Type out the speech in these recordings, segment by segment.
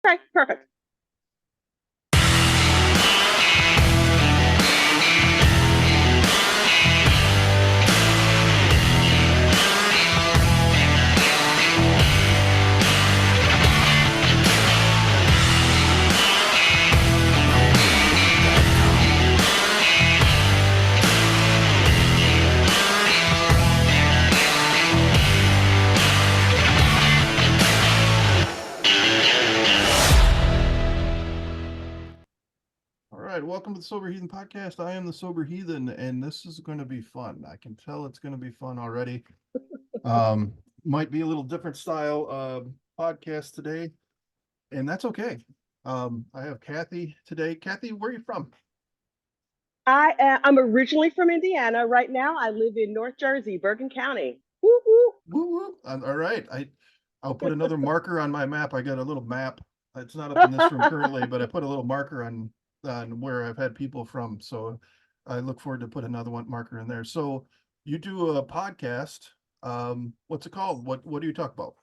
Okay, perfect. All right, welcome to the Sober Heathen podcast. I am the Sober Heathen, and this is going to be fun. I can tell it's going to be fun already. Um, might be a little different style podcast today, and that's okay. I have Kathy today. Kathy, where are you from? I'm originally from Indiana. Right now, I live in North Jersey, Bergen County. Woo woo. Woo woo. All right, I'll put another marker on my map. I got a little map. It's not up in this room currently, but I put a little marker on where I've had people from. So I look forward to put another one marker in there. So you do a podcast. What's it called? What do you talk about?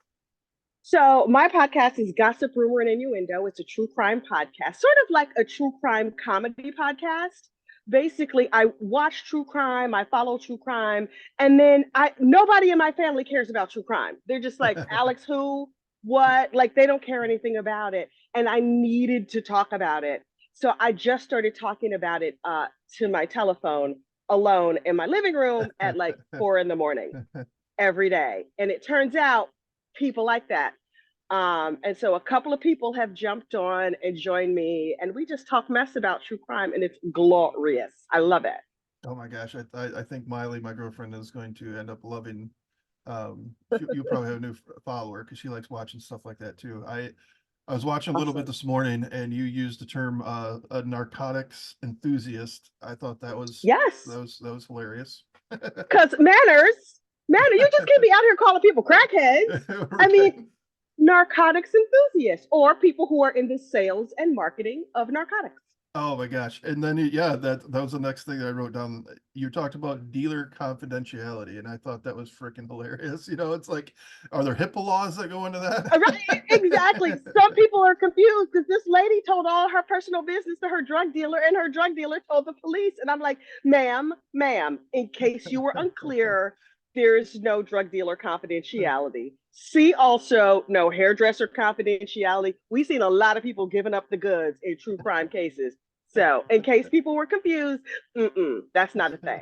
So my podcast is Gossip, Rumor, and Innuendo. It's a true crime podcast, sort of like a true crime comedy podcast. Basically, I watch true crime, I follow true crime, and then I nobody in my family cares about true crime. They're just like, Alex, who, what? Like they don't care anything about it. And I needed to talk about it. So I just started talking about it to my telephone alone in my living room at like 4 in the morning every day. And it turns out people like that. And so a couple of people have jumped on and joined me, and we just talk mess about true crime, and it's glorious. I love it. Oh my gosh, I think Miley, my girlfriend, is going to end up loving. You probably have a new follower because she likes watching stuff like that too. I was watching a little bit Awesome. this morning, and you used the term a narcotics enthusiast. I thought Yes, that was hilarious. because manners, you just can't be out here calling people crackheads. I mean, Right. narcotics enthusiasts or people who are in the sales and marketing of narcotics. Oh my gosh. And then yeah, that was the next thing that I wrote down. You talked about dealer confidentiality, and I thought that was freaking hilarious. It's like, are there HIPAA laws that go into Right, exactly. that? Some people are confused because this lady told all her personal business to her drug dealer, and her drug dealer told the police. And I'm like, ma'am, in case you were unclear, there's no drug dealer confidentiality. See also no hairdresser confidentiality. We've seen a lot of people giving up the goods in true crime cases. So, in case people were confused, that's not a thing.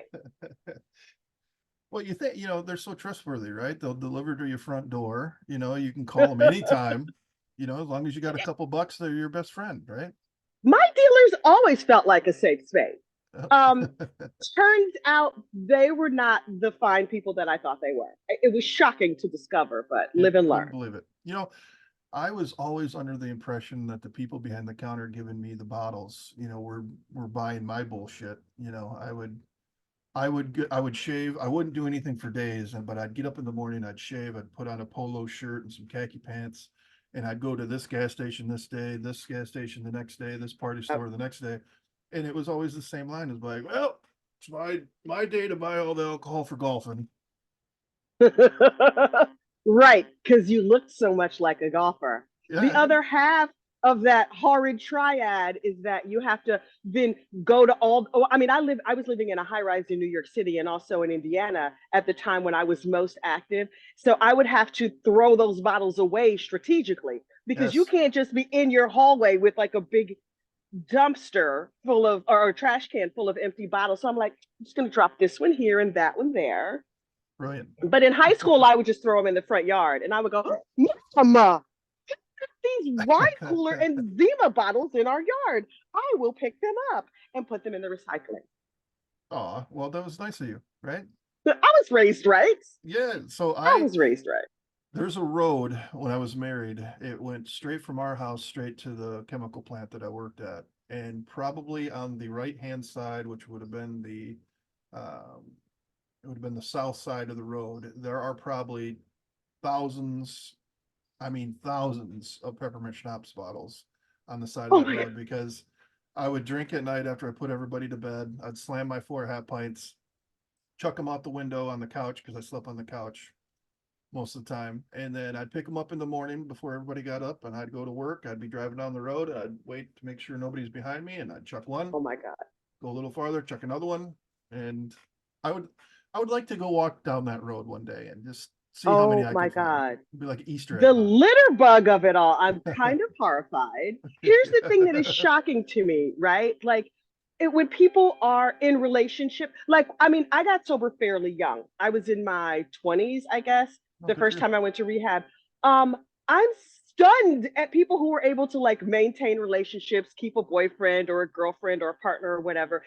Well, you think, they're so trustworthy, right? They'll deliver to your front door. You can call them anytime. As long as you got a couple bucks, they're your best friend, right? My dealers always felt like a safe space. Oh. Um, Turns out they were not the fine people that I thought they were. It was shocking to discover, but live and Couldn't learn. believe it. I was always under the impression that the people behind the counter giving me the bottles, were buying my bullshit. I would shave. I wouldn't do anything for days, but I'd get up in the morning, I'd shave, I'd put on a polo shirt and some khaki pants, and I'd go to this gas station this day, this gas station the next day, this party Oh. store the next day. And it was always the same line. It's like, well, it's my day to buy all the alcohol for golfing. Right, because you looked so much like a golfer. Yeah, The I did. other half of that horrid triad is that you have to then go to all. Oh, I mean, I was living in a high rise in New York City and also in Indiana at the time when I was most active. So I would have to throw those bottles away strategically because you Yes. can't just be in your hallway with like a big dumpster full of or a trash can full of empty bottles. So I'm like, I'm just gonna drop this one here and that one there. Brilliant. But in high school, I would just throw them in the front yard and I would go, Mama, these wine cooler and Zima bottles in our yard. I will pick them up and put them in the recycling. Oh, well, that was nice of you, right? But I was raised right. Yeah. So I was raised right. there's a road when I was married. It went straight from our house straight to the chemical plant that I worked at. And probably on the right hand side, which would have been um, it would have been the south side of the road, there are probably thousands, I mean, thousands of peppermint schnapps bottles on the side of Oh that my God. road because I would drink at night after I put everybody to bed. I'd slam my 4 half pints, chuck them out the window on the couch because I slept on the couch, most of the time. And then I'd pick them up in the morning before everybody got up, and I'd go to work. I'd be driving down the road. I'd wait to make sure nobody's behind me, and I'd chuck one, Oh my God. go a little farther, chuck another one. And I would I would like to go walk down that road one day and just see how many Oh I my could find. God. It'd be like an Easter The egg hunt. litter bug of it all. I'm kind of horrified. Here's the thing that is shocking to me, right? Like when people are in relationship, like, I mean, I got sober fairly young. I was in my 20s, I guess, Oh, the good for first you. time I went to rehab. Um, I'm stunned at people who were able to like maintain relationships, keep a boyfriend or a girlfriend or a partner or whatever.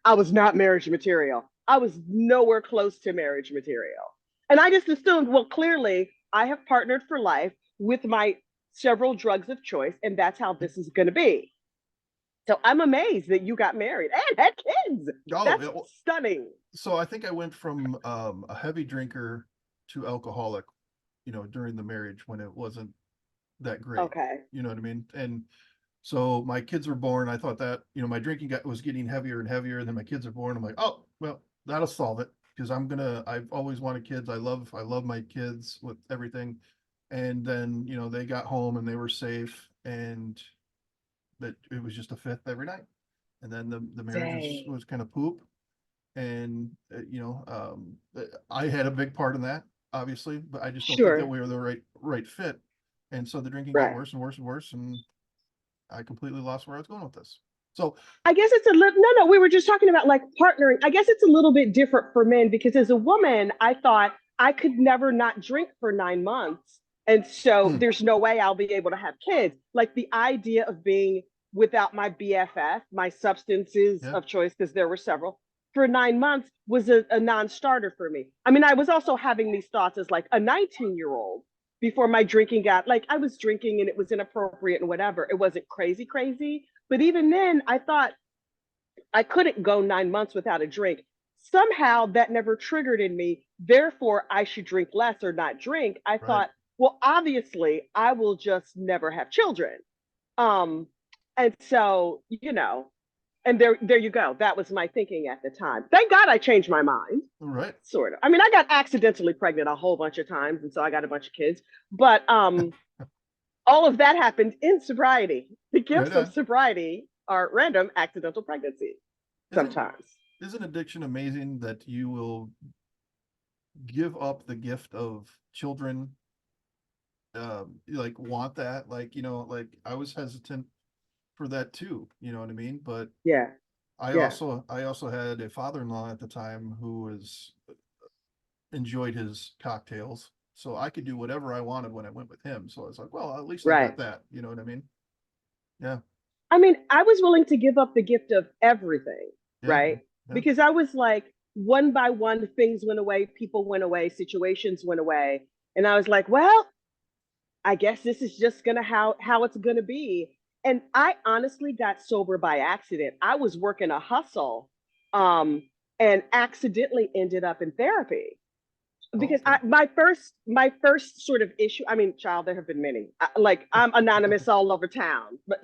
I was not marriage material. I was nowhere close to marriage material. And I just assumed, well, clearly I have partnered for life with my several drugs of choice, and that's how this is going to be. So I'm amazed that you got married and had kids. Oh, That's stunning. so I think I went from a heavy drinker to alcoholic, during the marriage when it wasn't that great. Okay. You know what I mean? And so my kids were born. I thought that, my drinking was getting heavier and heavier. And then my kids are born. I'm like, oh, well, that'll solve it because I've always wanted kids. I love my kids with everything. And then, they got home and they were safe, and that it was just a fifth every night. And then the marriage Dang. was kind of poop. And, I had a big part in that, obviously, but I just don't think that Sure. we were the right fit. And so the drinking got Right. worse and worse and worse. And I completely lost where I was going with this. So, I guess it's a little, no, no, we were just talking about like partnering. I guess it's a little bit different for men because as a woman, I thought I could never not drink for 9 months. And so hmm, there's no way I'll be able to have kids. Like the idea of being without my BFF, my substances yeah, of choice, because there were several, for 9 months was a non starter for me. I mean, I was also having these thoughts as like a 19-year-old before my drinking got like I was drinking and it was inappropriate and whatever. It wasn't crazy, crazy, but even then, I thought I couldn't go 9 months without a drink. Somehow that never triggered in me. Therefore, I should drink less or not drink. I right. thought, well, obviously, I will just never have children. Um, and so, and there you go. That was my thinking at the time. Thank God I changed my mind. Right. Sort of. I mean, I got accidentally pregnant a whole bunch of times, and so I got a bunch of kids. But all of that happened in sobriety. The Right gifts of on. sobriety are random accidental pregnancies Isn't sometimes. isn't addiction amazing that you will give up the gift of children, like want that, like, like I was hesitant for that too, you know what I mean? But Yeah, yeah, I also had a father-in-law at the time who was enjoyed his cocktails. So I could do whatever I wanted when I went with him. So I was like, well, at least I got right. that. You know what I mean? Yeah. I mean, I was willing to give up the gift of everything, Yeah. right? Yeah. Because I was like, one by one, things went away, people went away, situations went away. And I was like, well, I guess this is just gonna how it's gonna be. And I honestly got sober by accident. I was working a hustle, um, and accidentally ended up in therapy Oh, because okay. my first sort of issue. I mean, child, there have been many. Like I'm anonymous all over town, but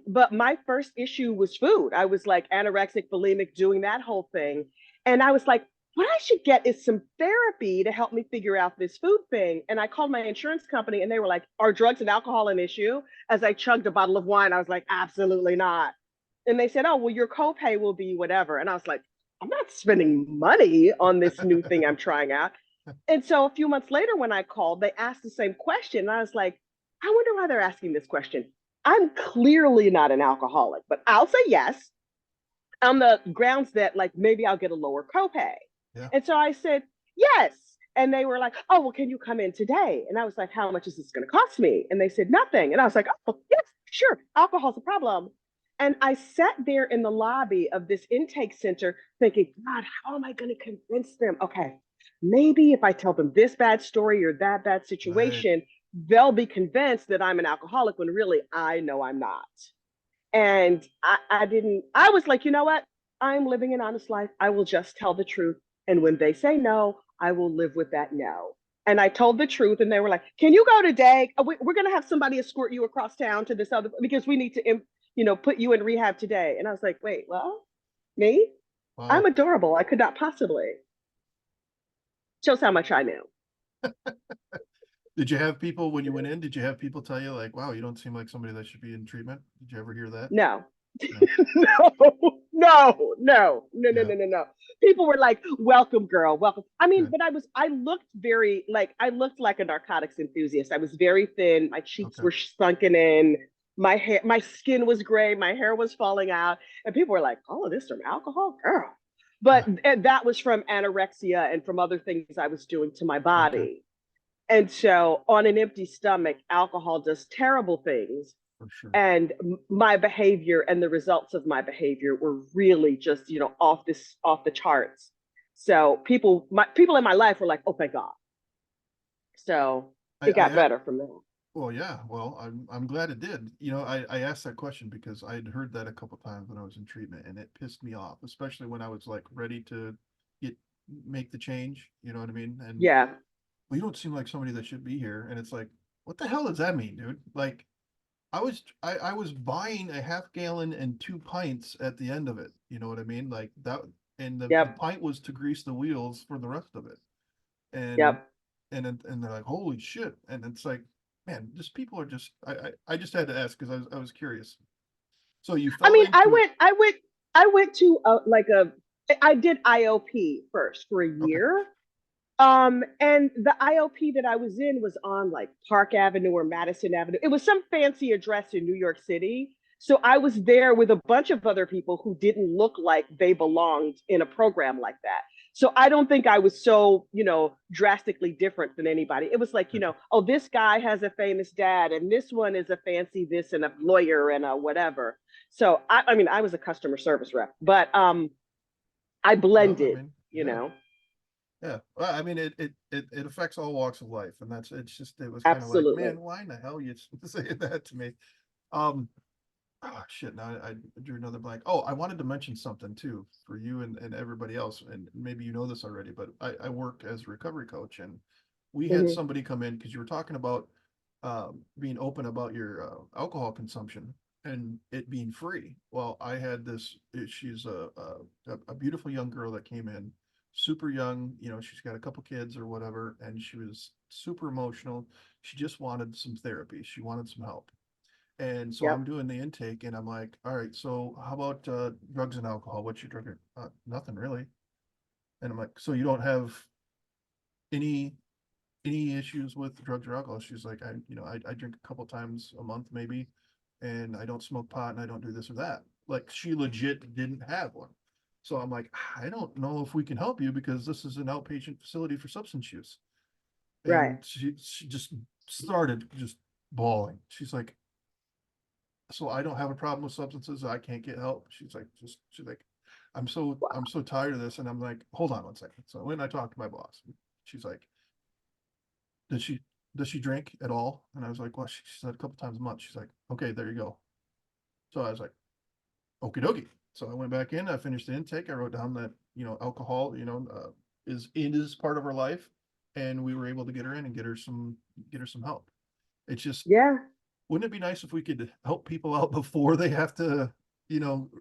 but my first issue was food. I was like anorexic, bulimic, doing that whole thing, and I was like, what I should get is some therapy to help me figure out this food thing. And I called my insurance company, and they were like, "Are drugs and alcohol an issue?" As I chugged a bottle of wine, I was like, "Absolutely not." And they said, "Oh, well, your copay will be whatever." And I was like, I'm not spending money on this new thing I'm trying out. And so a few months later, when I called, they asked the same question. And I was like, I wonder why they're asking this question. I'm clearly not an alcoholic, but I'll say yes on the grounds that like maybe I'll get a lower copay. Yeah. And so I said, yes. And they were like, oh, well, can you come in today? And I was like, how much is this going to cost me? And they said, nothing. And I was like, oh, yes, sure. Alcohol's a problem. And I sat there in the lobby of this intake center thinking, God, how am I going to convince them? Okay, maybe if I tell them this bad story or that bad Right. situation, they'll be convinced that I'm an alcoholic when really I know I'm not. And I didn't, I was like, you know what? I'm living an honest life. I will just tell the truth. And when they say no, I will live with that no. And I told the truth, and they were like, "Can you go today? We're going to have somebody escort you across town to this other because we need to, put you in rehab today." And I was like, "Wait, well, me? I'm Wow. adorable. I could not possibly." Shows how much I knew. Did you have people when you went in? Did you have people tell you like, "Wow, you don't seem like somebody that should be in treatment"? Did you ever hear that? No. No. No, Yeah. no. People were like, welcome, girl, welcome. I mean, Good. but I looked very, like, I looked like a narcotics enthusiast. I was very thin. My cheeks Okay. were sunken in. My hair, my skin was gray. My hair was falling out. And people were like, oh, this from alcohol? Girl. But Yeah. and that was from anorexia and from other things I was doing to my Okay. body. And so on an empty stomach, alcohol does terrible things, For sure. and my behavior and the results of my behavior were really just, off the charts. So people in my life were like, oh thank God. So I, it got I, better from there. well, yeah. Well, I'm glad it did. You know, I asked that question because I had heard that a couple times when I was in treatment, and it pissed me off, especially when I was like ready to get make the change. You know what I mean? And Yeah. well, you don't seem like somebody that should be here. And it's like, what the hell does that mean, dude? Like, I was buying a half gallon and 2 pints at the end of it. You know what I mean? Like that, and the Yep. pint was to grease the wheels for the rest of it. And Yep. and they're like, holy shit. And it's like, man, just people are just I just had to ask because I was curious. So you I fell mean, into it. I went to I did IOP first for a Okay. year. And the IOP that I was in was on like Park Avenue or Madison Avenue. It was some fancy address in New York City. So I was there with a bunch of other people who didn't look like they belonged in a program like that. So I don't think I was so, drastically different than anybody. It was like, Gotcha. oh, this guy has a famous dad, and this one is a fancy this and a lawyer and a whatever. So I mean, I was a customer service rep, but I Well, I blended, mean, you yeah. know. Yeah. Well, I mean, it affects all walks of life. And it's just, it was kind of like, Absolutely. man, why in the hell you say that to me? Um, oh shit, now I drew another blank. Oh, I wanted to mention something too for you and everybody else, and maybe you know this already, but I work as a recovery coach, and we had Hmm. somebody come in because you were talking about being open about your alcohol consumption and it being free. Well, I had this. She's a beautiful young girl that came in, super young. You know, she's got a couple kids or whatever, and she was super emotional. She just wanted some therapy. She wanted some help. And so I'm Yep. doing the intake and I'm like, all right, so how about drugs and alcohol? What's your drug? Nothing really. And I'm like, so you don't have any any issues with drugs or alcohol? She's like, I drink a couple times a month maybe, and I don't smoke pot and I don't do this or that. Like she legit didn't have one. So I'm like, I don't know if we can help you because this is an outpatient facility for substance use. Right. And she just started just bawling. She's like, so I don't have a problem with substances. I can't get help. She's like, I'm so tired of this. And I'm like, hold on 1 second. So when I talked to my boss, she's like, does she does she drink at all? And I was like, well, she said a couple times a month. She's like, okay, there you go. So I was like, okie dokie. So I went back in, I finished the intake. I wrote down that, alcohol, is part of her life. And we were able to get her in and get her some help. It's just, Yeah. wouldn't it be nice if we could help people out before they have to,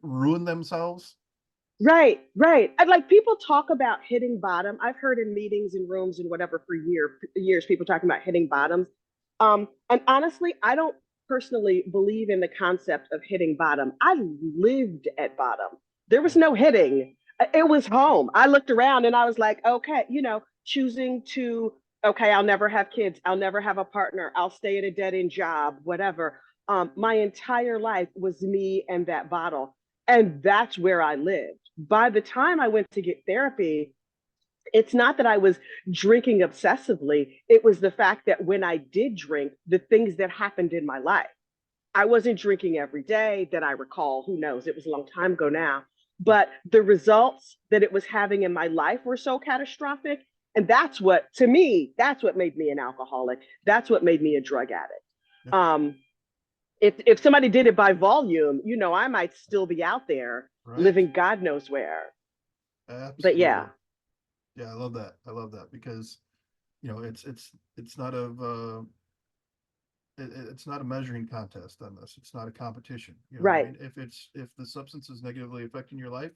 ruin themselves? Right. Right. And like people talk about hitting bottom. I've heard in meetings and rooms and whatever for years people talking about hitting bottoms. And honestly, I don't personally believe in the concept of hitting bottom. I lived at bottom. There was Yeah. no hitting. It was home. I looked around and I was like, okay, choosing to, okay, I'll never have kids. I'll never have a partner. I'll stay at a dead end job, whatever. My entire life was me and that bottle. And that's where I lived. By the time I went to get therapy, it's not that I was drinking obsessively. It was the fact that when I did drink, the things that happened in my life. I wasn't drinking every day that I recall. Who knows? It was a long time ago now. But the results that it was having in my life were so catastrophic. And that's what, to me, that's what made me an alcoholic. That's what made me a drug addict. Yeah. If somebody did it by volume, I might still be out there Right. living God knows where. But Absolutely. yeah, Yeah, I love that. I love that because, it's not it's not a measuring contest on this. It's not a competition. You know what I right. mean? If the substance is negatively affecting your life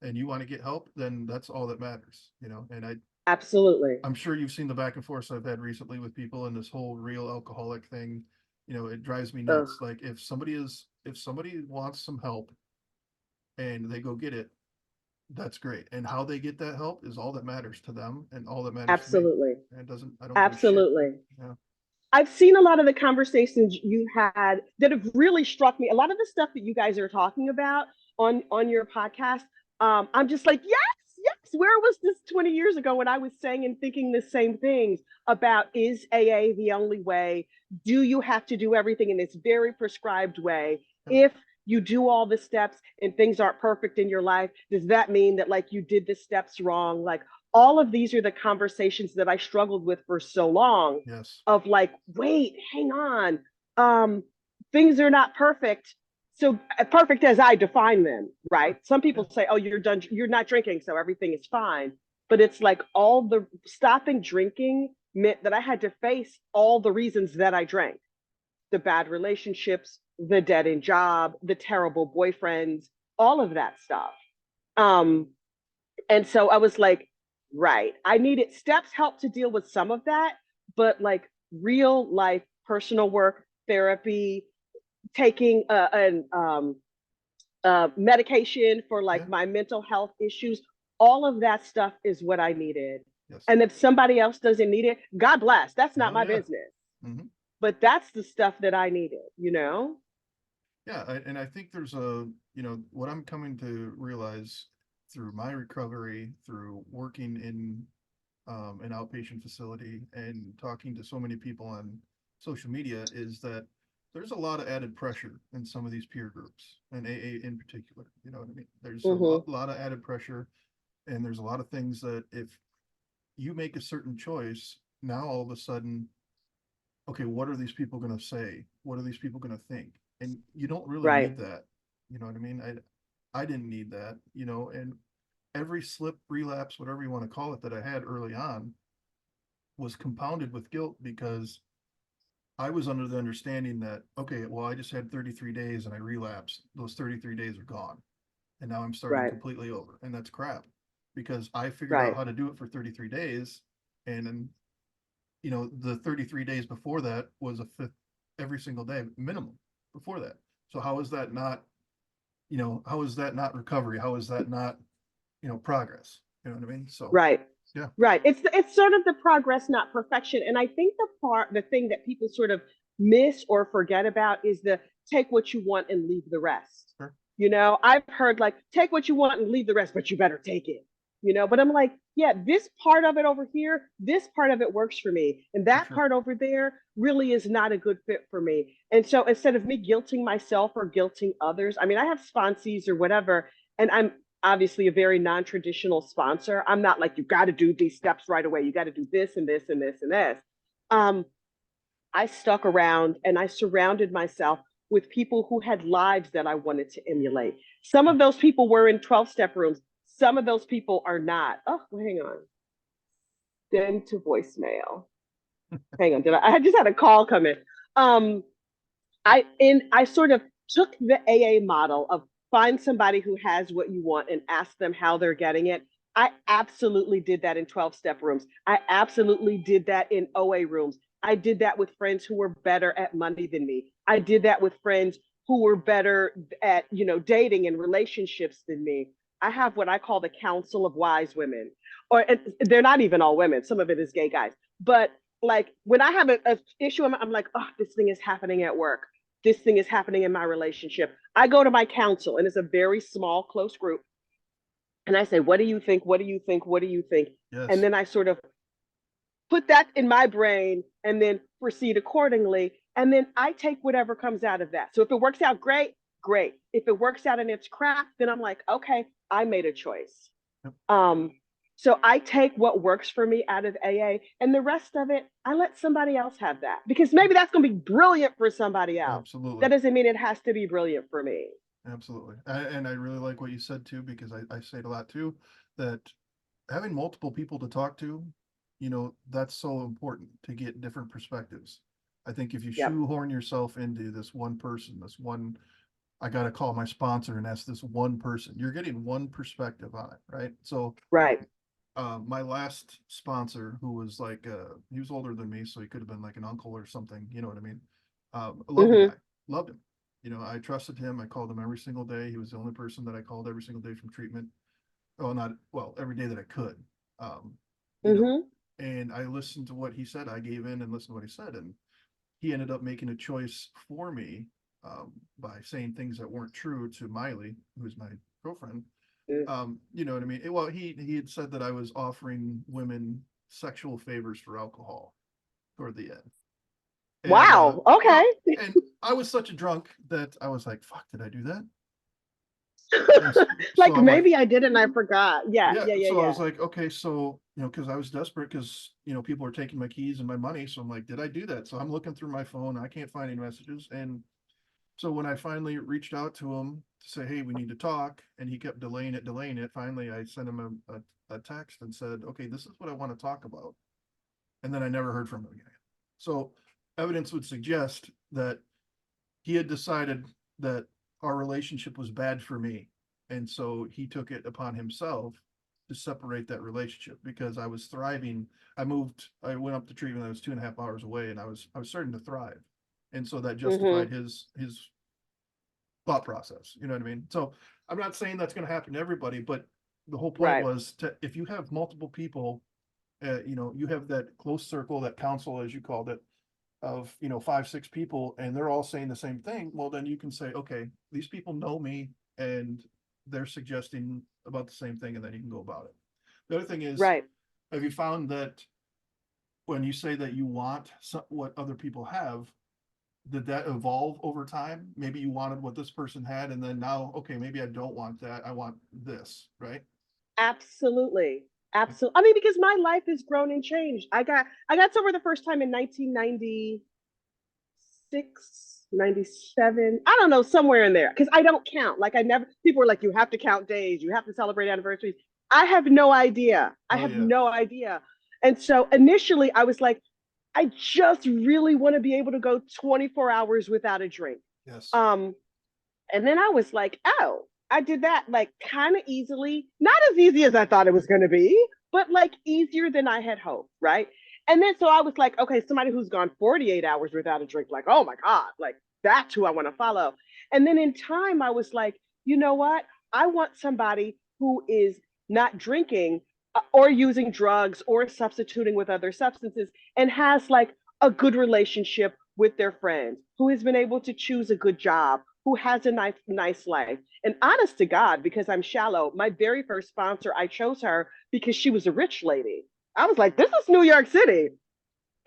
and you want to get help, then that's all that matters, And Absolutely. I'm sure you've seen the back and forth I've had recently with people in this whole real alcoholic thing. You know, it drives me Ugh, nuts. Like if somebody wants some help and they go get it, that's great. And how they get that help is all that matters to them and all that matters to me. absolutely. And it doesn't, I don't give a shit. Absolutely. Yeah. I've seen a lot of the conversations you had that have really struck me. A lot of the stuff that you guys are talking about on your podcast, I'm just like, yes, yes. Where was this 20 years ago when I was saying and thinking the same things about, is AA the only way? Do you have to do everything in this very prescribed way? Yeah. If you do all the steps and things aren't perfect in your life, does that mean that like you did the steps wrong? Like all of these are the conversations that I struggled with for so long, Yes. of like, wait, hang on. Um, Things are not perfect. So perfect as I define them, right? Sure. Some Yeah. people say, oh, you're done, you're not drinking, so everything is fine. But it's like all the stopping drinking meant that I had to face all the reasons that I drank: the bad relationships, the dead end job, the terrible boyfriends, all of that stuff. Um, and so I was like, right, I needed steps help to deal with some of that, but like real life personal work, therapy, taking an medication for like Yeah. my mental health issues, all of that stuff is what I needed. Yes. And if somebody else doesn't need it, God bless. That's not Hell my yeah. business. Hmm. But that's the stuff that I needed, you know? Yeah. And I think there's what I'm coming to realize through my recovery, through working in an outpatient facility and talking to so many people on social media, is that there's a lot of added pressure in some of these peer groups and AA in particular. You know what I mean? There's a Mm-hmm. lot of added pressure, and there's a lot of things that if you make a certain choice, now all of a sudden, okay, what are these people going to say? What are these people going to think? And you don't really Right. need that. You know what I mean? I didn't need that, and every slip, relapse, whatever you want to call it, that I had early on was compounded with guilt because I was under the understanding that, okay, well, I just had 33 days and I relapsed. Those 33 days are gone. And now I'm starting Right. completely over. And that's crap because I figured out Right. how to do it for 33 days. And then, the 33 days before that was a fifth every single day minimum before that. So how is that not, how is that not recovery? How is that not, progress? You know what I mean? So, Right. yeah, Right. It's sort of the progress, not perfection. And I think the thing that people sort of miss or forget about is the take what you want and leave the rest. sure. You know, I've heard like take what you want and leave the rest, but you better take it. You know, but I'm like, yeah, this part of it over here, this part of it works for me. And For that sure. part over there really is not a good fit for me. And so instead of me guilting myself or guilting others, I mean, I have sponsees or whatever, and I'm obviously a very non-traditional sponsor. I'm not like, you got to do these steps right away. You got to do this and this and this and this. Um, I stuck around and I surrounded myself with people who had lives that I wanted to emulate. Some of those people were in 12-step rooms. Some of those people are not. Oh, hang on. Send to voicemail. Hang on. I just had a call come in. Um, I sort of took the AA model of find somebody who has what you want and ask them how they're getting it. I absolutely did that in 12-step rooms. I absolutely did that in OA rooms. I did that with friends who were better at money than me. I did that with friends who were better at, dating and relationships than me. I have what I call the council of wise women, or they're not even all women. Some of it is gay guys. But like when I have a issue, I'm like, oh, this thing is happening at work. This thing is happening in my relationship. I go to my counsel, and it's a very small, close group. And I say, what do you think? What do you think? What do you think? And Yes. then I sort of put that in my brain and then proceed accordingly. And then I take whatever comes out of that. So if it works out, great, great. If it works out and it's crap, then I'm like, okay, I made a choice. Yep. So I take what works for me out of AA, and the rest of it, I let somebody else have that because maybe that's going to be brilliant for somebody else. Absolutely. That doesn't mean it has to be brilliant for me. Absolutely. And I really like what you said too, because I say it a lot too, that having multiple people to talk to, that's so important to get different perspectives. I think if you Yep. shoehorn yourself into this one person, I got to call my sponsor and ask this one person, you're getting one perspective on it, right? So Right. My last sponsor, who was like, he was older than me, so he could have been like an uncle or something. You know what I mean? Loved the Mm-hmm. guy, loved him. You know, I trusted him. I called him every single day. He was the only person that I called every single day from treatment. Well, not well, every day that I could. Um, you know, Mm-hmm. and I listened to what he said. I gave in and listened to what he said, and he ended up making a choice for me, by saying things that weren't true to Miley, who's my girlfriend. You know what I mean? Well, he had said that I was offering women sexual favors for alcohol toward the end. And Wow. Okay. and I was such a drunk that I was like, fuck, did I do that? And so Like I'm like, maybe I did and I forgot. Yeah, yeah. yeah, yeah, So I yeah. was like, okay, so because I was desperate because people are taking my keys and my money. So I'm like, did I do that? So I'm looking through my phone. I can't find any messages. And so when I finally reached out to him to say, hey, we need to talk, and he kept delaying it, finally I sent him a text and said, okay, this is what I want to talk about. And then I never heard from him again. So evidence would suggest that he had decided that our relationship was bad for me. And so he took it upon himself to separate that relationship because I was thriving. I went up to treatment. I was 2.5 hours away and I was starting to thrive. And so that justified Mm-hmm. his thought process. You know what I mean? So I'm not saying that's going to happen to everybody, but the whole point Right. was to, if you have multiple people, you have that close circle, that council, as you called it, of 5, 6 people, and they're all saying the same thing. Well, then you can say, okay, these people know me, and they're suggesting about the same thing, and then you can go about it. The other thing is, Right. have you found that when you say that you want what other people have, did that evolve over time? Maybe you wanted what this person had, and then now, okay, maybe I don't want that. I want this, right? Absolutely. Absolutely. I mean, because my life has grown and changed. I got sober the first time in 1996, 97. I don't know, somewhere in there. Because I don't count. Like I never people were like, you have to count days, you have to celebrate anniversaries. I have no idea. I Oh have yeah, no idea. And so initially I was like, I just really want to be able to go 24 hours without a drink. yes, Um, and then I was like, oh, I did that like kind of easily, not as easy as I thought it was going to be, but like easier than I had hoped, right? And then so I was like, okay, somebody who's gone 48 hours without a drink, like, oh my God, like that's who I want to follow. And then in time, I was like, you know what? I want somebody who is not drinking or using drugs or substituting with other substances and has like a good relationship with their friends, who has been able to choose a good job, who has a nice life. And honest to God, because I'm shallow, my very first sponsor, I chose her because she was a rich lady. I was like, this is New York City.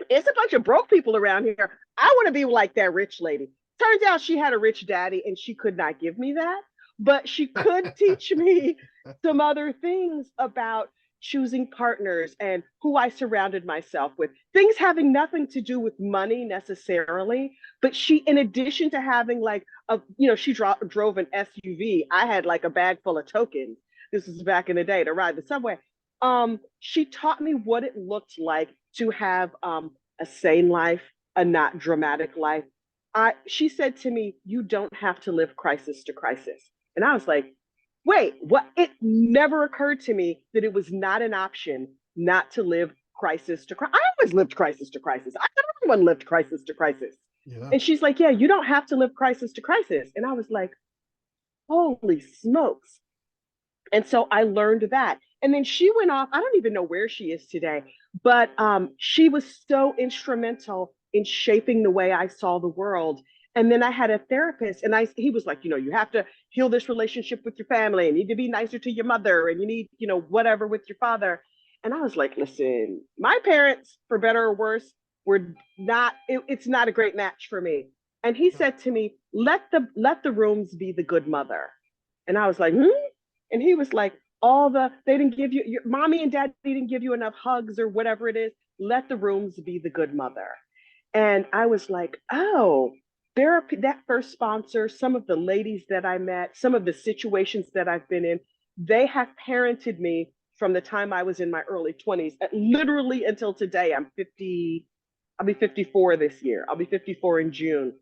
It's a bunch of broke people around here. I want to be like that rich lady. Turns out she had a rich daddy and she could not give me that, but she could teach me some other things about choosing partners and who I surrounded myself with. Things having nothing to do with money necessarily, but she, in addition to having like she drove an SUV. I had like a bag full of tokens. This was back in the day to ride the subway. She taught me what it looked like to have a sane life, a not dramatic life. She said to me, "You don't have to live crisis to crisis," and I was like, "Wait, what?" It never occurred to me that it was not an option not to live crisis to crisis. I always lived crisis to crisis. I thought everyone lived crisis to crisis. yeah, And she's like, "Yeah, you don't have to live crisis to crisis," and I was like, "Holy smokes!" And so I learned that. And then she went off. I don't even know where she is today, but she was so instrumental in shaping the way I saw the world. And then I had a therapist, and he was like, you have to heal this relationship with your family, and you need to be nicer to your mother, and you need, whatever with your father. And I was like, listen, my parents, for better or worse, were not. It's not a great match for me. And he yeah, said to me, let the rooms be the good mother. And I was like, hmm? And he was like, they didn't give you, your mommy and dad didn't give you enough hugs or whatever it is. Let the rooms be the good mother. And I was like, oh, that first sponsor, some of the ladies that I met, some of the situations that I've been in, they have parented me from the time I was in my early 20s, literally until today. I'm 50, I'll be 54 this year. I'll be 54 in June.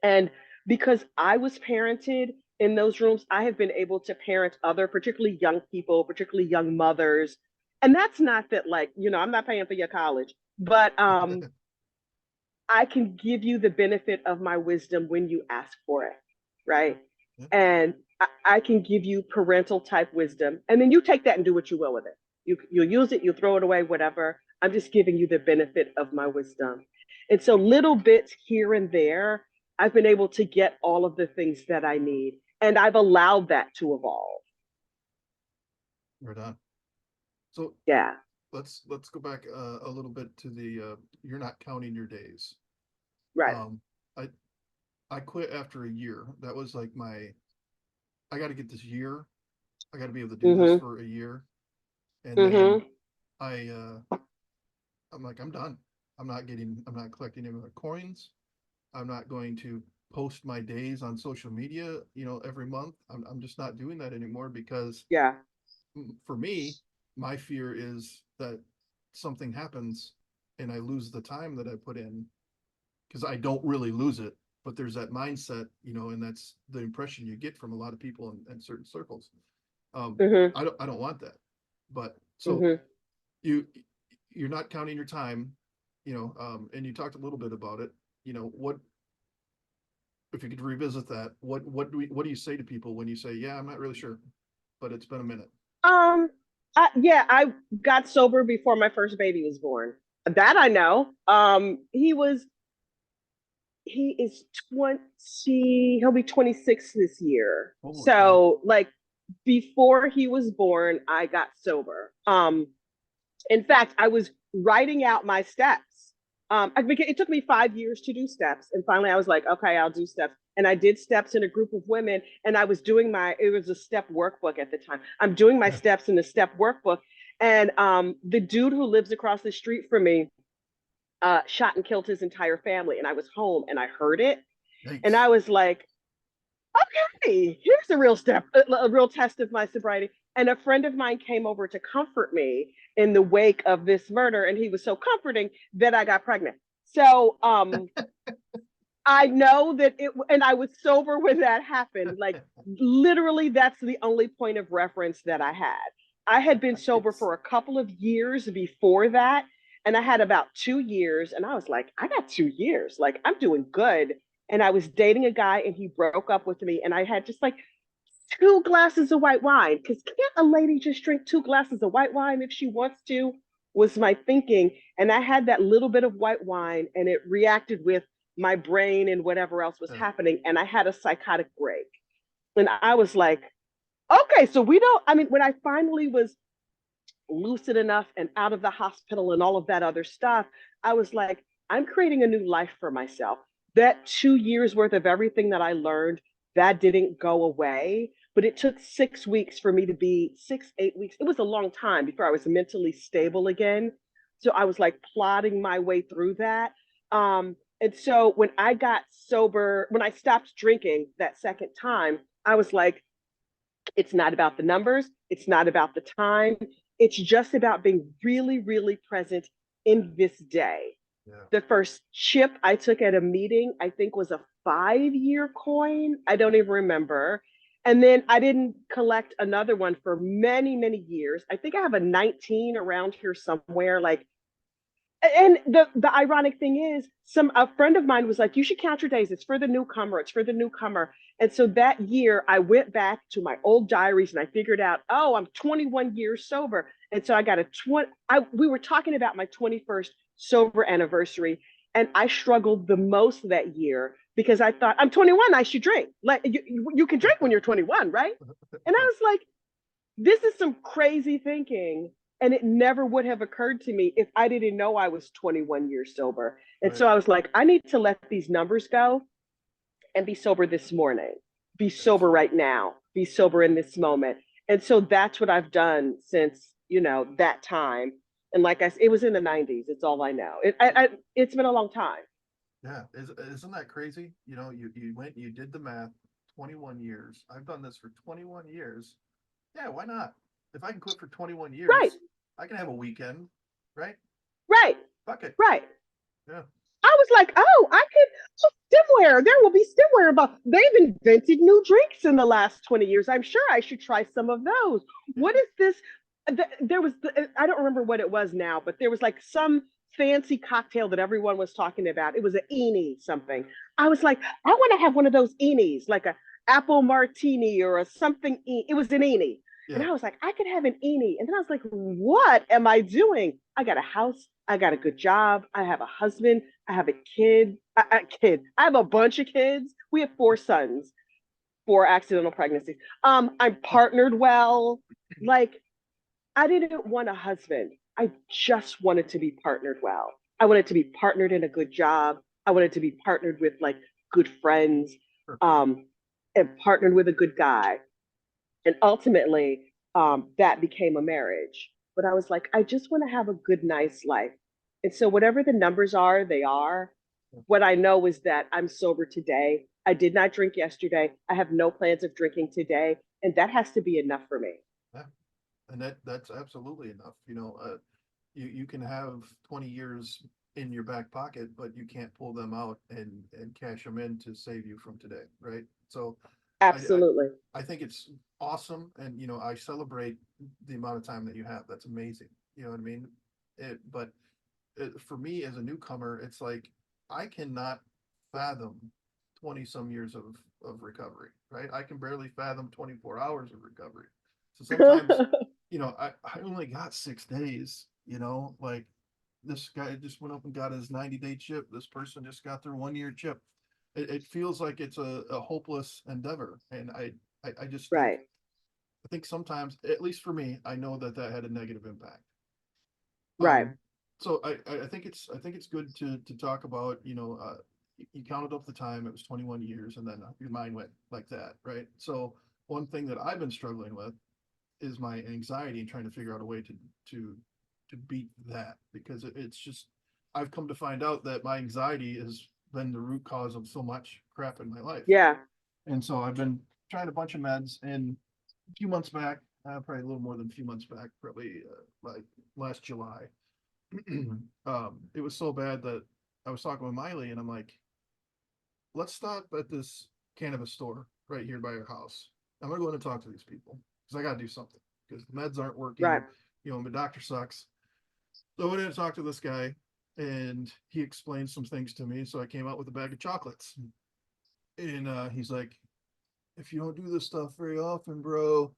And because I was parented in those rooms, I have been able to parent other, particularly young people, particularly young mothers, And that's not that, like, I'm not paying for your college, but I can give you the benefit of my wisdom when you ask for it, right? Yeah, And I can give you parental type wisdom, and then you take that and do what you will with it. You'll use it, you'll throw it away, whatever. I'm just giving you the benefit of my wisdom. And so little bits here and there, I've been able to get all of the things that I need, and I've allowed that to evolve. right on. So Yeah. let's go back a little bit to the you're not counting your days. Right. Um, I I quit after a year. That was like I got to get this year. I got to be able to do this Mm-hmm. for a year, and then Mm-hmm. I I'm like, I'm done. I'm not collecting any more coins. I'm not going to post my days on social media, every month. I'm just not doing that anymore because Yeah. for me, my fear is that something happens and I lose the time that I put in because I don't really lose it, but there's that mindset, and that's the impression you get from a lot of people in certain circles. Mm-hmm. I don't want that. But so Mm-hmm. you you're not counting your time, and you talked a little bit about it. What if you could revisit that? What do you say to people when you say, "Yeah, I'm not really sure, but it's been a minute." Um, yeah, I got sober before my first baby was born. That I know. He is 20, he'll be 26 this year. Holy cow! So like before he was born, I got sober. In fact, I was writing out my steps. It took me 5 years to do steps. And finally I was like, okay, I'll do steps. And I did steps in a group of women. And I was doing it was a step workbook at the time. I'm doing my Yeah, steps in the step workbook. And the dude who lives across the street from me shot and killed his entire family. And I was home and I heard it. And I yikes! was like, okay, here's a real step, a real test of my sobriety. And a friend of mine came over to comfort me in the wake of this murder. And he was so comforting that I got pregnant. So I know that and I was sober when that happened. Like literally, that's the only point of reference that I had. I had been sober It's for a couple of years before that. And I had about 2 years. And I was like, I got 2 years. Like, I'm doing good. And I was dating a guy and he broke up with me. And I had just like 2 glasses of white wine. Because can't a lady just drink 2 glasses of white wine if she wants to? Was my thinking. And I had that little bit of white wine and it reacted with my brain and whatever else was yeah, happening. And I had a psychotic break. And I was like, okay, so when I finally was lucid enough and out of the hospital and all of that other stuff, I was like, I'm creating a new life for myself. That 2 years worth of everything that I learned, that didn't go away, but it took 6 weeks for me to be 8 weeks. It was a long time before I was mentally stable again. So I was like plodding my way through that. And so when I got sober, when I stopped drinking that second time, I was like, it's not about the numbers. It's not about the time. It's just about being really, really present in this day. yeah. The first chip I took at a meeting, I think, was a 5 year coin. I don't even remember. And then I didn't collect another one for many, many years. I think I have a 19 around here somewhere. Like, and the ironic thing is a friend of mine was like, you should count your days, it's for the newcomer, it's for the newcomer. And so that year I went back to my old diaries and I figured out, oh, I'm 21 years sober. And so I got a 20 we were talking about my 21st sober anniversary, and I struggled the most that year because I thought, I'm 21, I should drink. Like you can drink when you're 21, right? And I was like, this is some crazy thinking. And it never would have occurred to me if I didn't know I was 21 years sober. And Right. so I was like, I need to let these numbers go and be sober this morning, be sober Yes. right now, be sober in this moment. And so that's what I've done since, that time. And like I said, it was in the 90s. It's all I know. It's been a long time. Yeah. Isn't that crazy? You went, you did the math, 21 years. I've done this for 21 years. Yeah, why not? If I can quit for 21 Right, years, I can have a weekend, right? right, Fuck it. right. Yeah. I was like, oh, I could stemware. There will be stemware about. They've invented new drinks in the last 20 years. I'm sure I should try some of those. Yeah. What is this? there was, I don't remember what it was now, but there was like some fancy cocktail that everyone was talking about. It was an Eni something. I was like, I want to have one of those Enis, like a apple martini or a something. It was an Eni. And Yeah. I was like, I could have an Eni. And then I was like, what am I doing? I got a house. I got a good job. I have a husband. I have a kid. I have a bunch of kids. We have 4 sons, 4 accidental pregnancies. I'm partnered well. Like, I didn't want a husband. I just wanted to be partnered well. I wanted to be partnered in a good job. I wanted to be partnered with like good friends, Sure. and partnered with a good guy. And ultimately, that became a marriage. But I was like, I just want to have a good, nice life. And so, whatever the numbers are, they are. What I know is that I'm sober today. I did not drink yesterday. I have no plans of drinking today. And that has to be enough for me. Yeah. And that's absolutely enough. You can have 20 years in your back pocket, but you can't pull them out and cash them in to save you from today, right? So I, I Absolutely. I think it's awesome, and I celebrate the amount of time that you have. That's amazing. You know what I mean? But for me as a newcomer, it's like I cannot fathom 20 some years of recovery, right? I can barely fathom 24 hours of recovery. So sometimes, I only got 6 days, like this guy just went up and got his 90-day chip. This person just got their 1 year chip. It feels like it's a hopeless endeavor. And I just think, Right. I think sometimes, at least for me, I know that had a negative impact. Right. So I think it's good to talk about, you counted up the time, it was 21 years, and then your mind went like that, right? So one thing that I've been struggling with is my anxiety and trying to figure out a way to to beat that, because it's just, I've come to find out that my anxiety has been the root cause of so much crap in my life. Yeah. And so I've been trying a bunch of meds, and a few months back, probably a little more than a few months back, probably like last July, it was so bad that I was talking with Miley, and I'm like, let's stop at this cannabis store right here by your house. I'm gonna go in and talk to these people because I gotta do something, because the meds aren't working. Right. My doctor sucks. So I went in and talked to this guy, and he explained some things to me. So I came out with a bag of chocolates, and he's like, if you don't do this stuff very often, bro,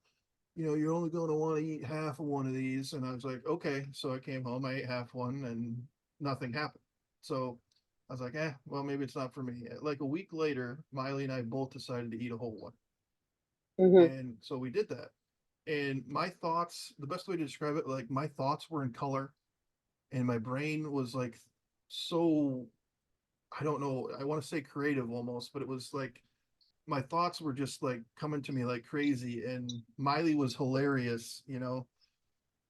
you're only going to want to eat half of one of these. And I was like, okay. So I came home, I ate half one, and nothing happened. So I was like, well, maybe it's not for me. Like a week later, Miley and I both decided to eat a whole one. Hmm. And so we did that. And my thoughts, the best way to describe it, like my thoughts were in color, and my brain was like so, I don't know, I want to say creative almost, but it was like my thoughts were just like coming to me like crazy, and Miley was hilarious,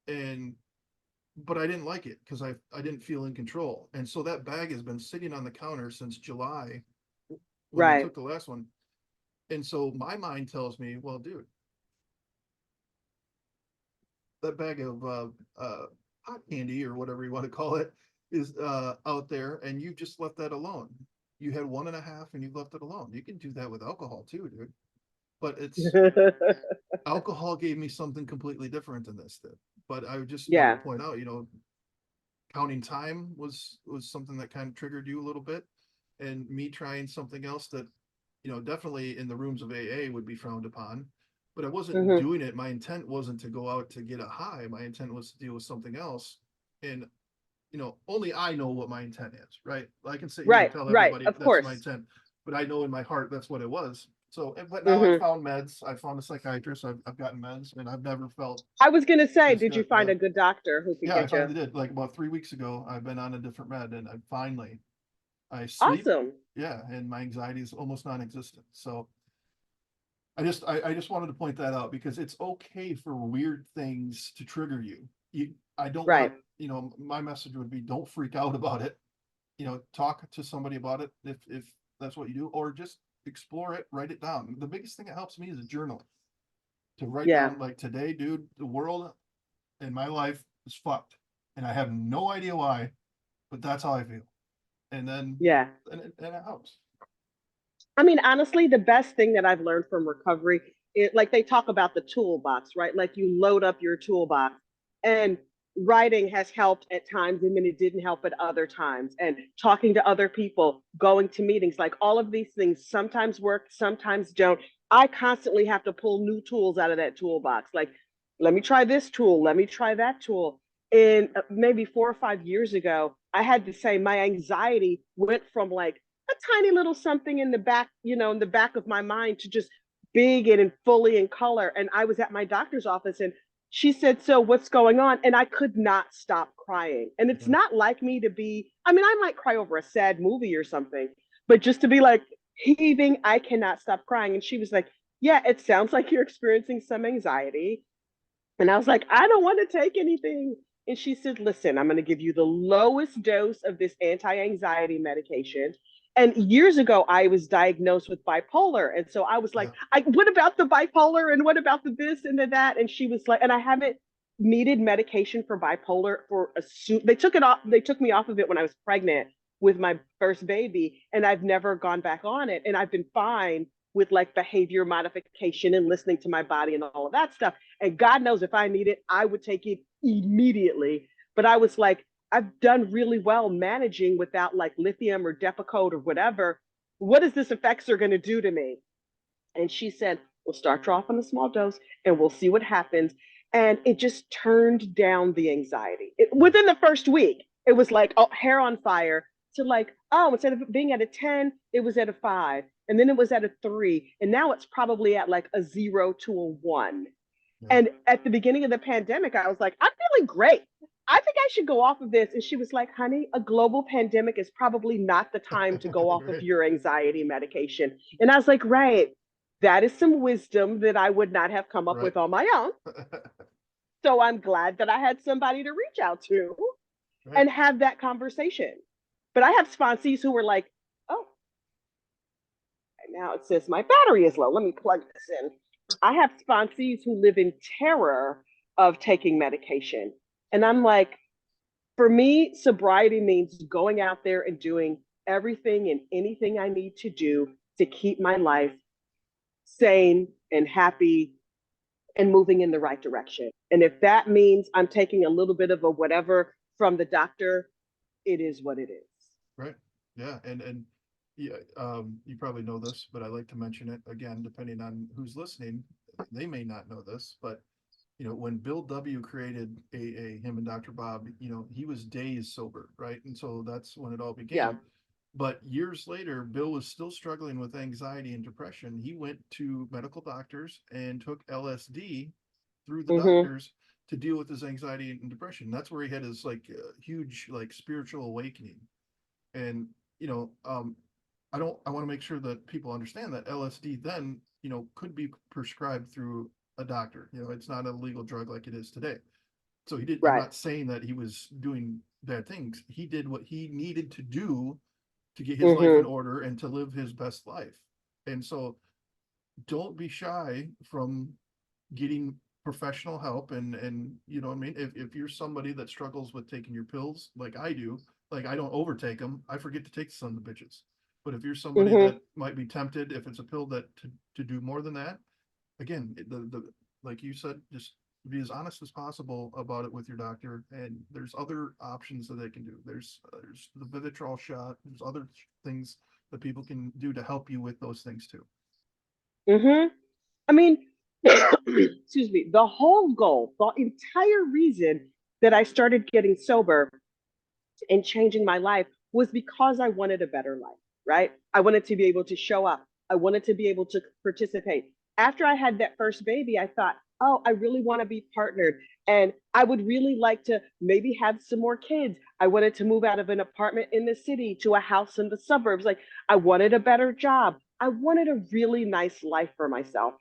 and but I didn't like it because I didn't feel in control. And so that bag has been sitting on the counter since July when we Right. took the last one. And so my mind tells me, well, dude, that bag of hot candy or whatever you want to call it is out there, and you just left that alone. You had one and a half and you left it alone. You can do that with alcohol too, dude. But it's alcohol gave me something completely different than this did. But I just wanted to Yeah. point out, counting time was something that kind of triggered you a little bit, and me trying something else that, definitely in the rooms of AA would be frowned upon. But I wasn't Hmm. doing it. My intent wasn't to go out to get a high. My intent was to deal with something else. And only I know what my intent is, right? I can sit here and Right. tell Right. everybody Of that's my course. intent, but I know in my heart that's what it was. So, but now I Hmm. found meds. I found a psychiatrist. I've gotten meds, and I've never felt I was gonna say, as did you good. find Yeah, a good doctor who could yeah, I get you? finally did. Like about 3 weeks ago, I've been on a different med, and I sleep. Awesome. Yeah, and my anxiety is almost non-existent. So I just wanted to point that out, because it's okay for weird things to trigger you. I don't want, Right. my message would be, don't freak out about it. Talk to somebody about it if that's what you do, or just explore it, write it down. The biggest thing that helps me is a journal, to write Yeah. down, like, today, dude, the world and my life is fucked, and I have no idea why, but that's how I feel. And then Yeah. and it helps. I mean, honestly, the best thing that I've learned from recovery, like they talk about the toolbox, right? Like you load up your toolbox. And writing has helped at times, and then it didn't help at other times. And talking to other people, going to meetings, like all of these things sometimes work, sometimes don't. I constantly have to pull new tools out of that toolbox. Like, let me try this tool, let me try that tool. And maybe 4 or 5 years ago, I had to say my anxiety went from like a tiny little something in the back, in the back of my mind to just big and fully in color. And I was at my doctor's office and she said, "So what's going on?" And I could not stop crying. And it's Yeah. not like me to be, I mean, I might cry over a sad movie or something, but just to be like heaving, I cannot stop crying. And she was like, "Yeah, it sounds like you're experiencing some anxiety." And I was like, "I don't want to take anything." And she said, "Listen, I'm going to give you the lowest dose of this anti anxiety medication." And years ago, I was diagnosed with bipolar. And so I was like, Yeah. what about the bipolar? And what about the this and the that? And she was like, and I haven't needed medication for bipolar for they took it off. They took me off of it when I was pregnant with my first baby. And I've never gone back on it. And I've been fine with like behavior modification and listening to my body and all of that stuff. And God knows if I need it, I would take it immediately. But I was like, I've done really well managing without like lithium or Depakote or whatever. What is this effects are going to do to me? And she said, "We'll start you off on a small dose and we'll see what happens." And it just turned down the anxiety. Within the first week, it was like, oh, hair on fire, to like, oh, instead of being at a 10, it was at a 5. And then it was at a 3. And now it's probably at like a 0 to a 1. Yeah. And at the beginning of the pandemic, I was like, "I'm feeling great. I think I should go off of this." And she was like, "Honey, a global pandemic is probably not the time to go off of Right. your anxiety medication." And I was like, "Right. That is some wisdom that I would not have come up Right. with on my own." So I'm glad that I had somebody to reach out to Right. and have that conversation. But I have sponsees who were like, "Oh, now it says my battery is low. Let me plug this in." I have sponsees who live in terror of taking medication. And I'm like, for me, sobriety means going out there and doing everything and anything I need to do to keep my life sane and happy and moving in the right direction. And if that means I'm taking a little bit of a whatever from the doctor, it is what it is. Right. Yeah. And yeah, you probably know this, but I like to mention it again, depending on who's listening. They may not know this, but when Bill W. created AA, him and Dr. Bob, he was days sober, right? And so that's when it all Yeah. began. But years later, Bill was still struggling with anxiety and depression. He went to medical doctors and took LSD through the Mm-hmm. doctors to deal with his anxiety and depression. That's where he had his like huge like spiritual awakening. And you know, um, I want to make sure that people understand that LSD then could be prescribed through a doctor. It's not a legal drug like it is today. So he did. I'm Right. not saying that he was doing bad things. He did what he needed to do to get his life in Mm-hmm. order and to live his best life. And so don't be shy from getting professional help. And you know what I mean? If you're somebody that struggles with taking your pills like I do, like I don't overtake them, I forget to take some of the bitches. But if you're somebody Mm-hmm. that might be tempted, if it's a pill that to do more than that, again, the like you said, just be as honest as possible about it with your doctor. And there's other options that they can do. There's the Vivitrol shot. There's other things that people can do to help you with those things too. Mm-hmm. I mean, excuse me, the whole goal, the entire reason that I started getting sober and changing my life was because I wanted a better life, right? I wanted to be able to show up. I wanted to be able to participate. After I had that first baby, I thought, oh, I really want to be partnered. And I would really like to maybe have some more kids. I wanted to move out of an apartment in the city to a house in the suburbs. Like, I wanted a better job. I wanted a really nice life for myself.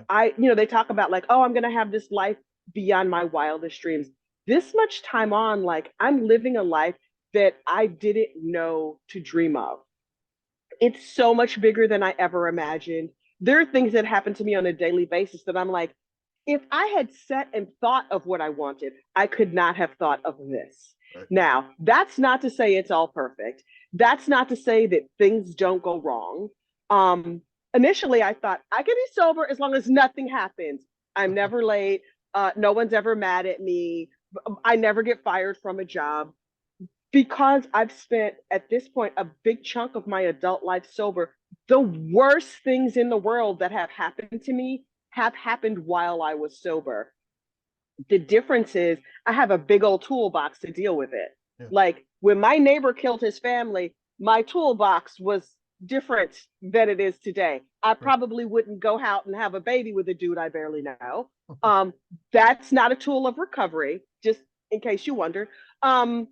Yeah. They talk about like, oh, I'm going to have this life beyond my wildest dreams. This much time on, like, I'm living a life that I didn't know to dream of. It's so much bigger than I ever imagined. There are things that happen to me on a daily basis that I'm like, if I had set and thought of what I wanted, I could not have thought of this. Right. Now, that's not to say it's all perfect. That's not to say that things don't go wrong. Um, Initially, I thought I could be sober as long as nothing happens. I'm never late. No one's ever mad at me. I never get fired from a job because I've spent at this point a big chunk of my adult life sober. The worst things in the world that have happened to me have happened while I was sober. The difference is I have a big old toolbox to deal with it. Yeah. Like when my neighbor killed his family, my toolbox was different than it is today. I Right. probably wouldn't go out and have a baby with a dude I barely know. Um, that's not a tool of recovery, just in case you wondered. Um,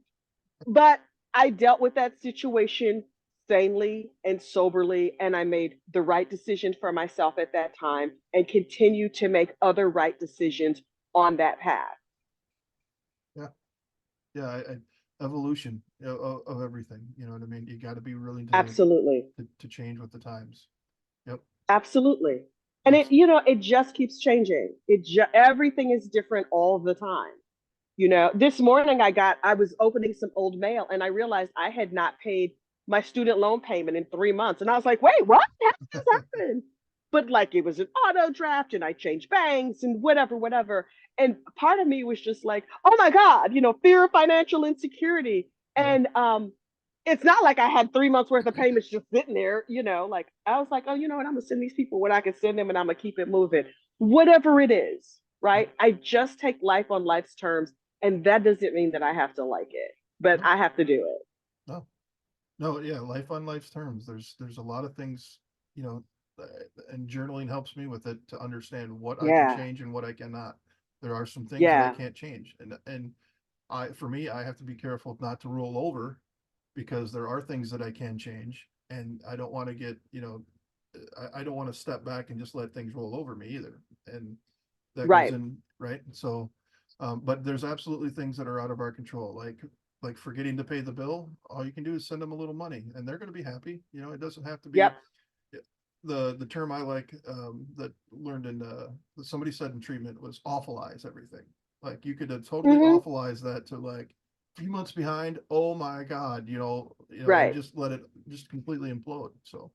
but I dealt with that situation sanely and soberly, and I made the right decision for myself at that time and continue to make other right decisions on that path. Yeah. Yeah. Evolution of everything. You know what I mean? You got to be willing Absolutely. to change with the times. Yep. Absolutely. And That's it just keeps changing. Everything is different all the time. This morning I was opening some old mail and I realized I had not paid my student loan payment in 3 months. And I was like, wait, what? How did this happen? But like it was an auto draft and I changed banks and whatever, whatever. And part of me was just like, oh my God, fear of financial insecurity. yeah. And it's not like I had 3 months worth of payments just sitting there, like I was like, oh, you know what? I'm gonna send these people what I can send them and I'm gonna keep it moving. Whatever it is, right? I just take life on life's terms, and that doesn't mean that I have to like it, but No. I have to do it. No. No. Yeah. Life on life's terms. There's a lot of things, you know, uh, and journaling helps me with it to understand what I can Yeah, change and what I cannot. There are some things that I yeah, can't change, and for me, I have to be careful not to roll over because there are things that I can change, and I don't want to get, I don't want to step back and just let things roll over me either. And that goes right. in, right? So, but there's absolutely things that are out of our control, like forgetting to pay the bill. All you can do is send them a little money, and they're going to be happy. It doesn't have to be Yep. the term I like that learned in that somebody said in treatment was awfulize everything. Like you could have totally Hmm. awfulize that to like 3 months behind. Oh my God, and Right. just let it just completely implode. So,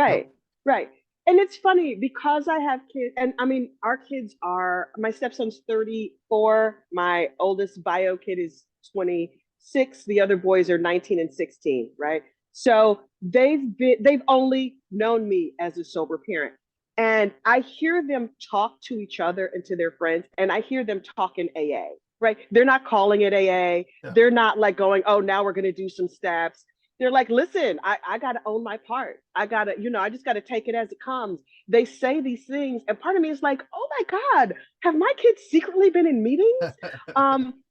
yep, Right. Right. And it's funny because I have kids, and I mean, our kids are my stepson's 34, my oldest bio kid is 26, the other boys are 19 and 16, right? So they've only known me as a sober parent. And I hear them talk to each other and to their friends, and I hear them talk in AA, right? They're not calling it AA. yeah, They're not like going, oh, now we're going to do some steps. They're like, listen, I got to own my part. I just got to take it as it comes. They say these things. And part of me is like, oh my God, have my kids secretly been in meetings? Um,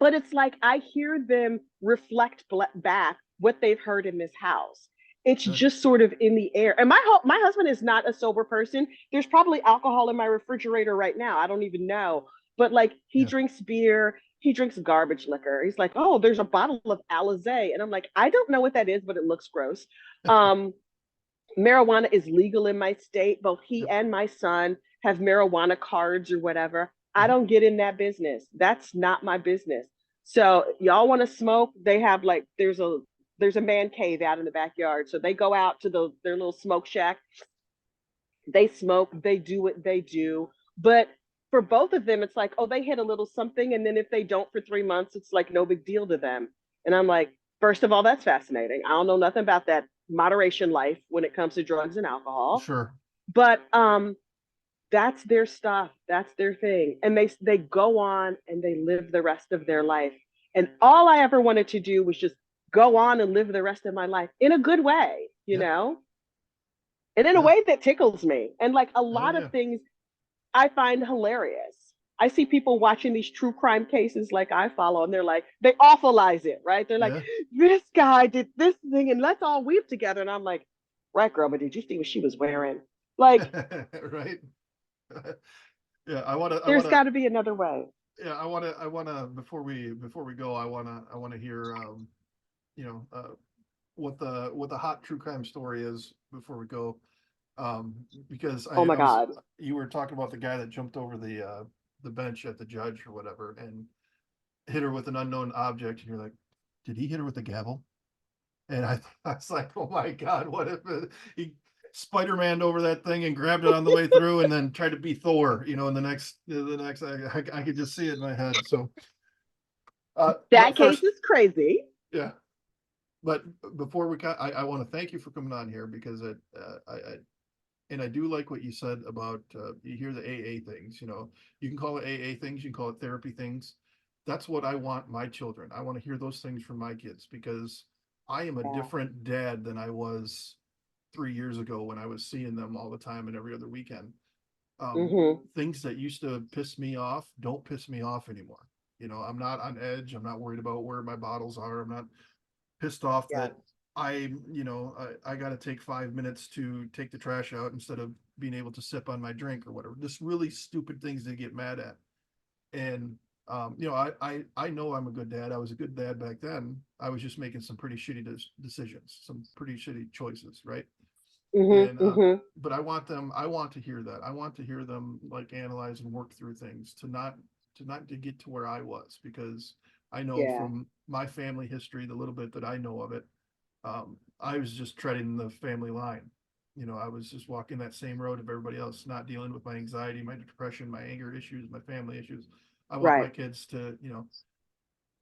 but it's like I hear them reflect back what they've heard in this house. It's good, just sort of in the air. And my husband is not a sober person. There's probably alcohol in my refrigerator right now. I don't even know. But like he yeah, drinks beer, he drinks garbage liquor. He's like, oh, there's a bottle of Alizé. And I'm like, I don't know what that is, but it looks gross. Um, Marijuana is legal in my state. Both he yep, and my son have marijuana cards or whatever. I mhm, don't get in that business. That's not my business. So y'all want to smoke? They have like there's a man cave out in the backyard. So they go out to their little smoke shack. They smoke. They do what they do. But for both of them, it's like, oh, they hit a little something, and then if they don't for 3 months, it's like no big deal to them. And I'm like, first of all, that's fascinating. I don't know nothing about that moderation life when it comes to drugs and alcohol, sure, but that's their stuff. That's their thing, and they go on and they live the rest of their life. And all I ever wanted to do was just go on and live the rest of my life in a good way, yeah, and in a yeah, way that tickles me. And like a hell lot of yeah, things I find hilarious. I see people watching these true crime cases like I follow, and they're like, they awfulize it, right? They're like, yeah, this guy did this thing, and let's all weep together. And I'm like, right, girl, but did you see what she was wearing? Like, right, yeah. I there's wanna, got to be another way. yeah, I wanna before we go, I wanna hear, you know, what the hot true crime story is before we go. Um, because Oh my I was God. you were talking about the guy that jumped over the bench at the judge or whatever and hit her with an unknown object, and you're like, did he hit her with the gavel? And I, I was like, oh my God, what if he Spider-Man over that thing and grabbed it on the way through, and then tried to be Thor, you know, in the next, I could just see it in my head. So, but That case first, is crazy. yeah. But before I want to thank you for coming on here because and I do like what you said about you hear the AA things, you know, you can call it AA things, you can call it therapy things. That's what I want my children. I want to hear those things from my kids because I am a Yeah. different dad than I was 3 years ago when I was seeing them all the time and every other weekend. Mm-hmm. Things that used to piss me off don't piss me off anymore. You know, I'm not on edge. I'm not worried about where my bottles are. I'm not pissed off Yeah. that I got to take 5 minutes to take the trash out instead of being able to sip on my drink or whatever. Just really stupid things to get mad at. And I know I'm a good dad. I was a good dad back then. I was just making some pretty shitty decisions, some pretty shitty choices, right? And Mm-hmm. Mm-hmm. but I want to hear that. I want to hear them like analyze and work through things to get to where I was because I know Yeah. from my family history, the little bit that I know of it, I was just treading the family line. You know, I was just walking that same road of everybody else, not dealing with my anxiety, my depression, my anger issues, my family issues. I want my Right. kids to,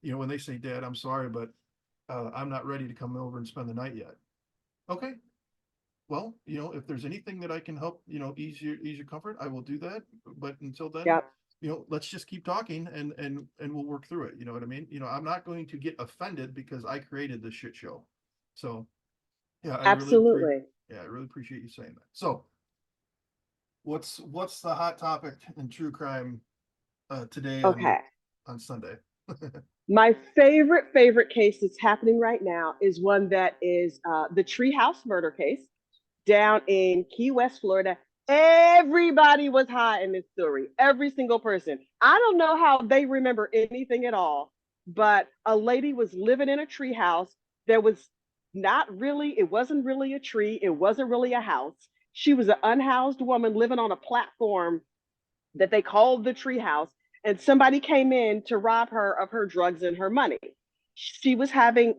when they say, "Dad, I'm sorry, but I'm not ready to come over and spend the night yet." Okay, well, if there's anything that I can help, ease your comfort, I will do that. But until then, Yep. let's just keep talking and we'll work through it. You know what I mean? I'm not going to get offended because I created this shit show. So yeah, Absolutely. I really appreciate you saying that. So what's the hot topic in true crime today Okay. on Sunday? My favorite case that's happening right now is one that is the Treehouse murder case down in Key West, Florida. Everybody was high in this story, every single person. I don't know how they remember anything at all, but a lady was living in a treehouse. There was it wasn't really a tree, it wasn't really a house. She was an unhoused woman living on a platform that they called the treehouse, and somebody came in to rob her of her drugs and her money. She was having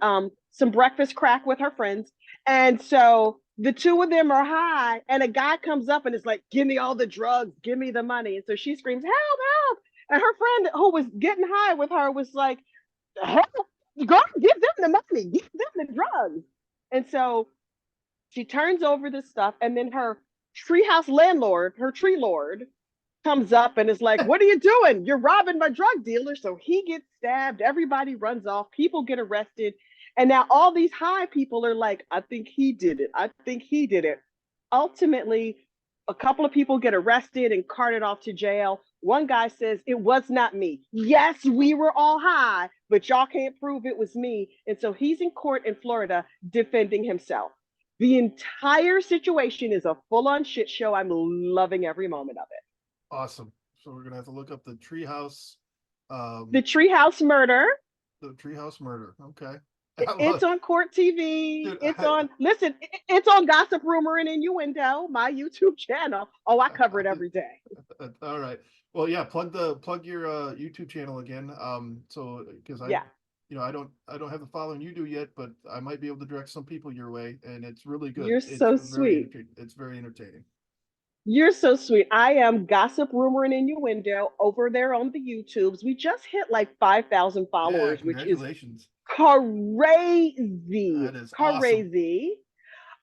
some breakfast crack with her friends, and so the two of them are high, and a guy comes up and is like, "Give me all the drugs, give me the money." And so she screams, "Help, help!" And her friend who was getting high with her was like, "Help! Go give them the money, give them the drugs." And so she turns over the stuff, and then her treehouse landlord, her tree lord, comes up and is like, "What are you doing? You're robbing my drug dealer." So he gets stabbed. Everybody runs off. People get arrested. And now all these high people are like, "I think he did it. I think he did it." Ultimately, a couple of people get arrested and carted off to jail. One guy says, "It was not me." Yes, we were all high, but y'all can't prove it was me. And so he's in court in Florida defending himself. The entire situation is a full on shit show. I'm loving every moment of it. Awesome. So we're gonna have to look up the The um, Treehouse Murder. treehouse murder. Okay. I It's love, on Court TV. dude. It's on, listen, it's on Gossip Rumor and Innuendo, my YouTube channel. Oh, I cover it every day. All right. Well, yeah. Plug your YouTube channel again. So because Yeah, I don't have the following you do yet, but I might be able to direct some people your way, and it's really good. you're It's so very sweet. entertaining. It's very entertaining. You're so sweet. I am Gossip Rumor and Innuendo over there on the YouTubes. We just hit like 5,000 Yeah. followers, which is Congratulations. crazy. That is awesome. Crazy.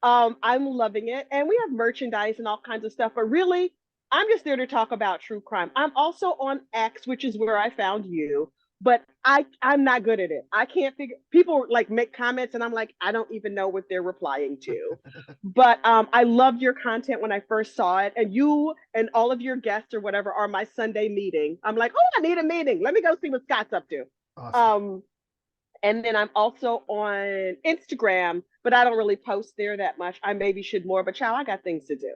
I'm loving it. And we have merchandise and all kinds of stuff. But really, I'm just there to talk about true crime. I'm also on X, which is where I found you. But I'm not good at it. I can't figure. People like make comments, and I'm like, I don't even know what they're replying to. But I loved your content when I first saw it, and you and all of your guests or whatever are my Sunday meeting. I'm like, oh, I need a meeting. Let me go see what Scott's up to. Awesome. Um, and then I'm also on Instagram, but I don't really post there that much. I maybe should more, but child, I got things to do.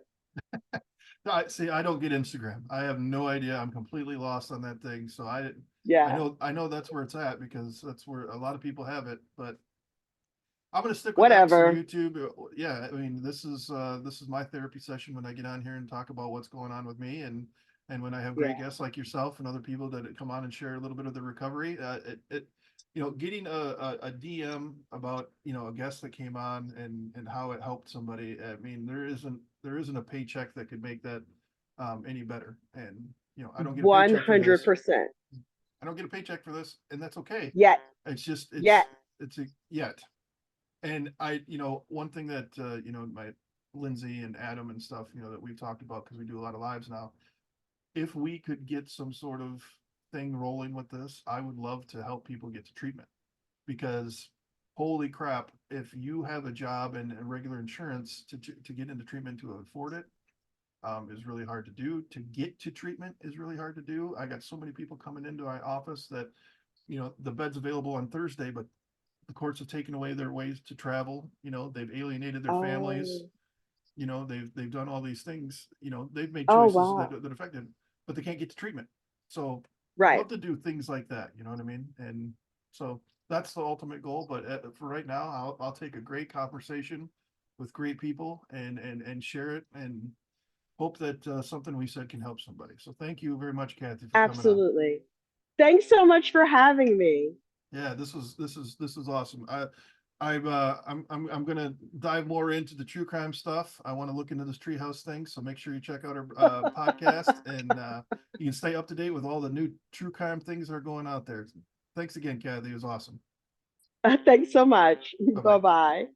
See, I don't get Instagram. I have no idea. I'm completely lost on that thing. So Yeah. I know that's where it's at because that's where a lot of people have it. But I'm gonna stick with X or Whatever. YouTube. Yeah, I mean, this is my therapy session when I get on here and talk about what's going on with me, and when I have great Yeah. guests like yourself and other people that come on and share a little bit of the recovery. getting a DM about, a guest that came on and how it helped somebody. I mean, there isn't a paycheck that could make that any better. And, I don't get a paycheck for this. 100%. I don't get a paycheck for this, and that's okay. Yet, It's just, yet. it's a yet. And one thing that, my Lindsay and Adam and stuff, that we've talked about, because we do a lot of lives now, if we could get some sort of thing rolling with this, I would love to help people get to treatment, because holy crap, if you have a job and regular insurance to get into treatment, to afford it, is really hard to do. To get to treatment is really hard to do. I got so many people coming into my office that, the bed's available on Thursday, but the courts have taken away their ways to travel. They've alienated their families. Oh, They've done all these things. They've made oh, choices that wow. affect them, but they can't get to treatment. So Right. love to do things like that. You know what I mean? And so that's the ultimate goal. But for right now, I'll take a great conversation with great people and share it, and hope that something we said can help somebody. So thank you very much, Kathy, for coming on. Absolutely. Thanks so much for having me. Yeah, this is awesome. I'm gonna dive more into the true crime stuff. I want to look into this treehouse thing, so make sure you check out our podcast, and you can stay up to date with all the new true crime things that are going out there. Thanks again, Kathy. It was awesome. Thanks so much. Bye Bye bye. bye.